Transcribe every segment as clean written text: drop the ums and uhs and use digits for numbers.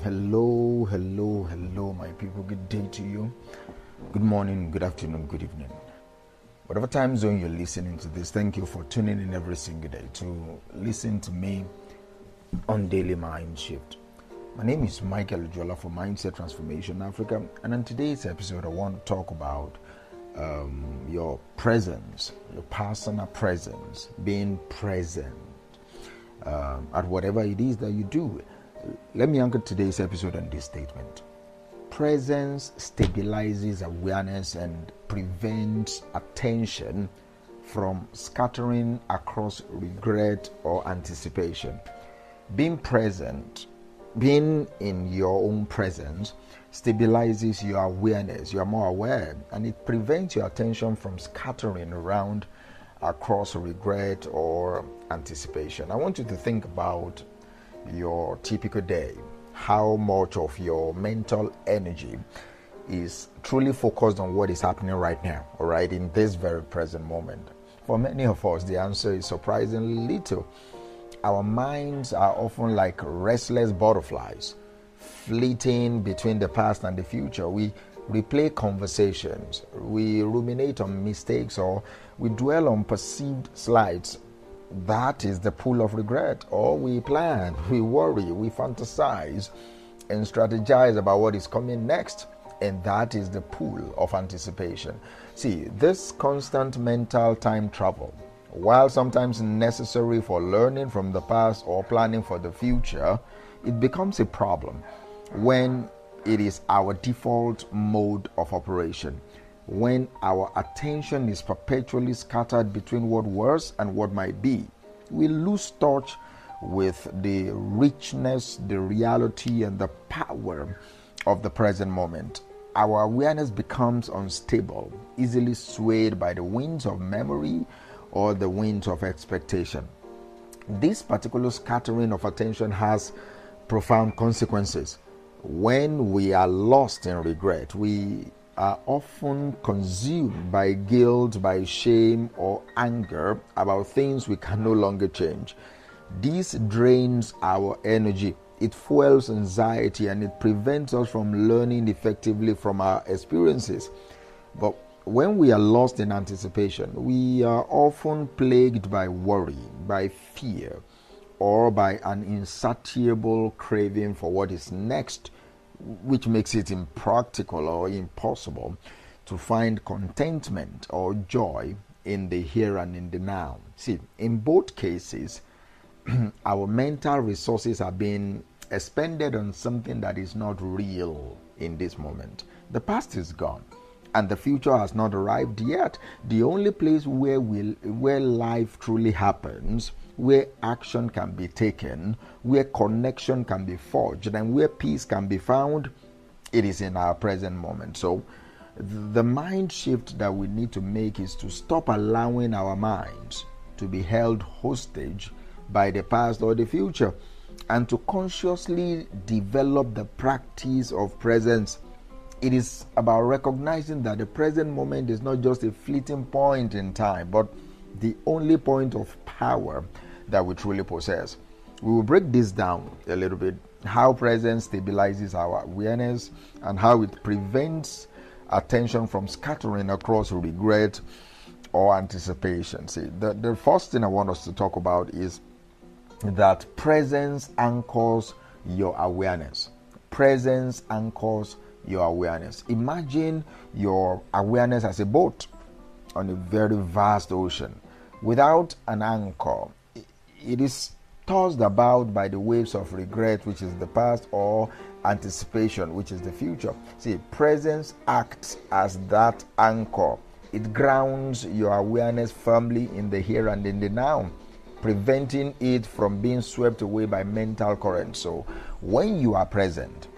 Hello, my people. Good day to you. Good morning, good afternoon, good evening. Whatever time zone you're listening to this, thank you for tuning in every single day to listen to me on Daily Mind Shift. My name is Michael Ujola for Mindset Transformation Africa, and in today's episode, I want to talk about your presence, your personal presence, being present at whatever it is that you do. Let me anchor today's episode on this statement. Presence stabilizes awareness and prevents attention from scattering across regret or anticipation. Being present, being in your own presence, stabilizes your awareness. You are more aware, and it prevents your attention from scattering around across regret or anticipation. I want you to think about your typical day, how much of your mental energy is truly focused on what is happening right now, all right, in this very present moment. For many of us, the answer is surprisingly little. Our minds are often like restless butterflies, fleeting between the past and the future. We replay conversations, we ruminate on mistakes, or we dwell on perceived slights. That is the pool of regret. Or we plan, we worry, we fantasize and strategize about what is coming next. And that is the pool of anticipation. See, this constant mental time travel, while sometimes necessary for learning from the past or planning for the future, it becomes a problem when it is our default mode of operation. When our attention is perpetually scattered between what was and what might be, we lose touch with the richness, the reality, and the power of the present moment. Our awareness becomes unstable, easily swayed by the winds of memory or the winds of expectation. This particular scattering of attention has profound consequences. When we are lost in regret, we are often consumed by guilt, by shame, or anger about things we can no longer change. This drains our energy. It fuels anxiety, and it prevents us from learning effectively from our experiences. But when we are lost in anticipation, we are often plagued by worry, by fear, or by an insatiable craving for what is next, which makes it impractical or impossible to find contentment or joy in the here and in the now. See, in both cases, our mental resources are being expended on something that is not real in this moment. The past is gone, and the future has not arrived yet. The only place where life truly happens, where action can be taken, where connection can be forged, and where peace can be found, it is in our present moment. So the mind shift that we need to make is to stop allowing our minds to be held hostage by the past or the future, and to consciously develop the practice of presence. It is about recognizing that the present moment is not just a fleeting point in time, but the only point of power that we truly possess. We will break this down a little bit, how presence stabilizes our awareness and how it prevents attention from scattering across regret or anticipation. See, the first thing I want us to talk about is that presence anchors your awareness. Presence anchors your awareness. Imagine your awareness as a boat on a very vast ocean. Without an anchor, it is tossed about by the waves of regret, which is the past, or anticipation, which is the future. See, presence acts as that anchor. It grounds your awareness firmly in the here and in the now, preventing it from being swept away by mental currents. So when you are present,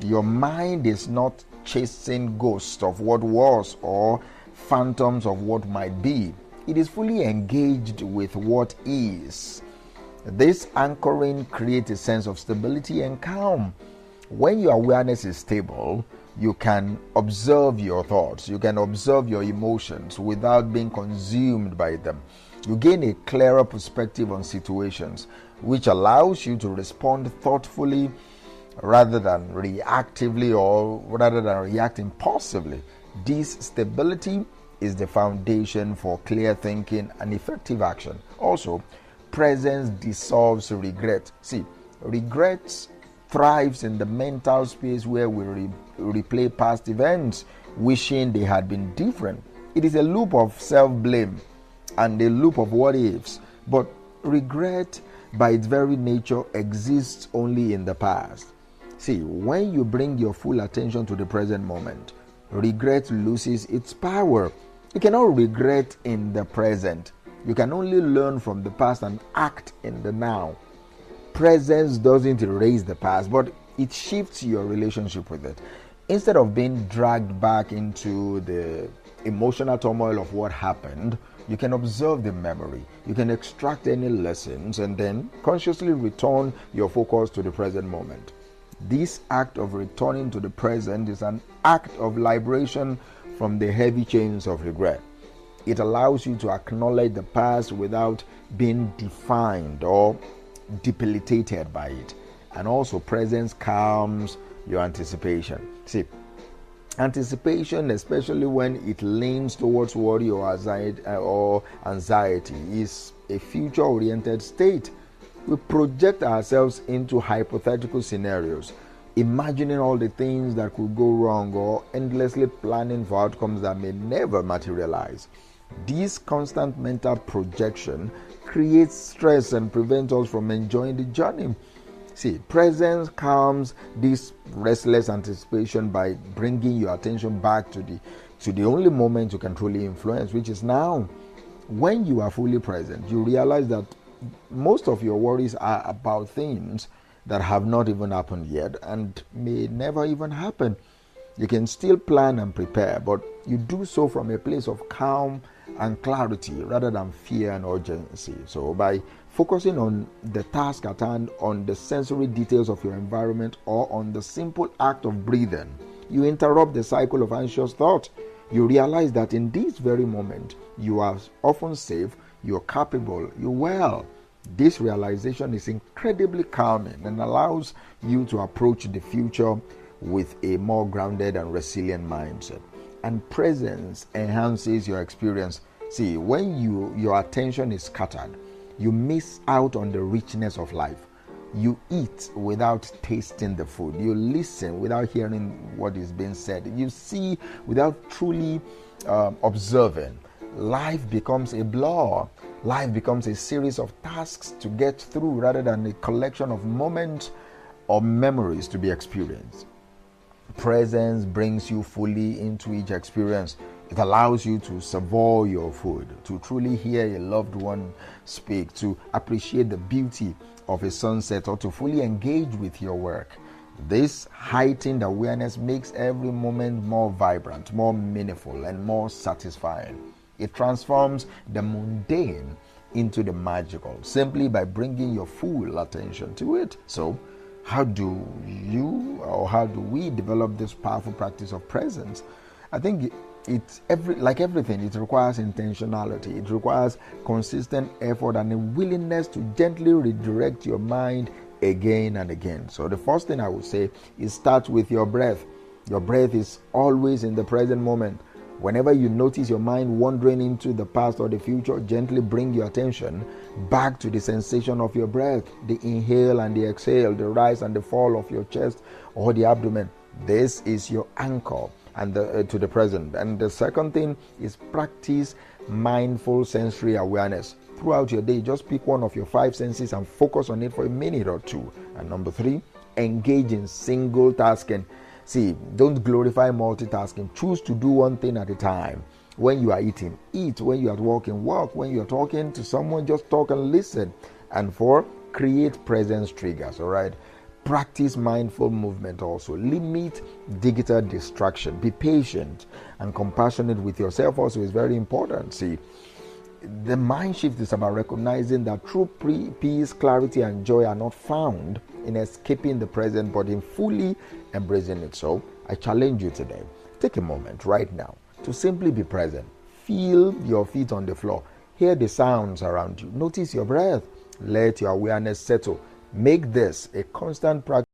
your mind is not chasing ghosts of what was or phantoms of what might be. It is fully engaged with what is. This anchoring creates a sense of stability and calm. When your awareness is stable, you can observe your thoughts, you can observe your emotions without being consumed by them. You gain a clearer perspective on situations, which allows you to respond thoughtfully rather than reactively or rather than react impulsively. This stability is the foundation for clear thinking and effective action. Also, presence dissolves regret. See, regret thrives in the mental space where we replay past events, wishing they had been different. It is a loop of self-blame and a loop of what ifs. But regret, by its very nature, exists only in the past. See, when you bring your full attention to the present moment, regret loses its power. You cannot regret in the present. You can only learn from the past and act in the now. Presence doesn't erase the past, but it shifts your relationship with it. Instead of being dragged back into the emotional turmoil of what happened, you can observe the memory. You can extract any lessons and then consciously return your focus to the present moment. This act of returning to the present is an act of liberation from the heavy chains of regret. It allows you to acknowledge the past without being defined or debilitated by it. And also, presence calms your anticipation. See, anticipation, especially when it leans towards worry or anxiety, is a future-oriented state. We project ourselves into hypothetical scenarios, imagining all the things that could go wrong or endlessly planning for outcomes that may never materialize. This constant mental projection creates stress and prevents us from enjoying the journey. See, presence calms this restless anticipation by bringing your attention back to the only moment you can truly influence, which is now. When you are fully present, you realize that most of your worries are about things that have not even happened yet and may never even happen. You can still plan and prepare, but you do so from a place of calm and clarity rather than fear and urgency. So by focusing on the task at hand, on the sensory details of your environment, or on the simple act of breathing, you interrupt the cycle of anxious thought. You realize that in this very moment, you are often safe, you're capable, you're well. This realization is incredibly calming and allows you to approach the future with a more grounded and resilient mindset. And presence enhances your experience. See, when your attention is scattered, you miss out on the richness of life. You eat without tasting the food. You listen without hearing what is being said. You see without truly observing. Life becomes a blur. Life becomes a series of tasks to get through rather than a collection of moments or memories to be experienced. Presence brings you fully into each experience. It allows you to savor your food, to truly hear a loved one speak, to appreciate the beauty of a sunset, or to fully engage with your work. This heightened awareness makes every moment more vibrant, more meaningful, and more satisfying. It transforms the mundane into the magical simply by bringing your full attention to it. So, how do we develop this powerful practice of presence? I think like everything, it requires intentionality. It requires consistent effort and a willingness to gently redirect your mind again and again. So the first thing I would say is start with your breath. Your breath is always in the present moment. Whenever you notice your mind wandering into the past or the future, gently bring your attention back to the sensation of your breath, the inhale and the exhale, the rise and the fall of your chest or the abdomen. This is your anchor and to the present. And the second thing is practice mindful sensory awareness. Throughout your day, just pick one of your 5 senses and focus on it for a minute or two. And number 3, engage in single tasking. See, don't glorify multitasking. Choose to do one thing at a time. When you are eating, eat. When you are walking, walk. When you are talking to someone, just talk and listen. And 4, create presence triggers, all right? Practice mindful movement also. Limit digital distraction. Be patient and compassionate with yourself also is very important. See, the mind shift is about recognizing that true peace, clarity, and joy are not found in escaping the present, but in fully embracing it. So I challenge you today. Take a moment right now to simply be present. Feel your feet on the floor. Hear the sounds around you. Notice your breath. Let your awareness settle. Make this a constant practice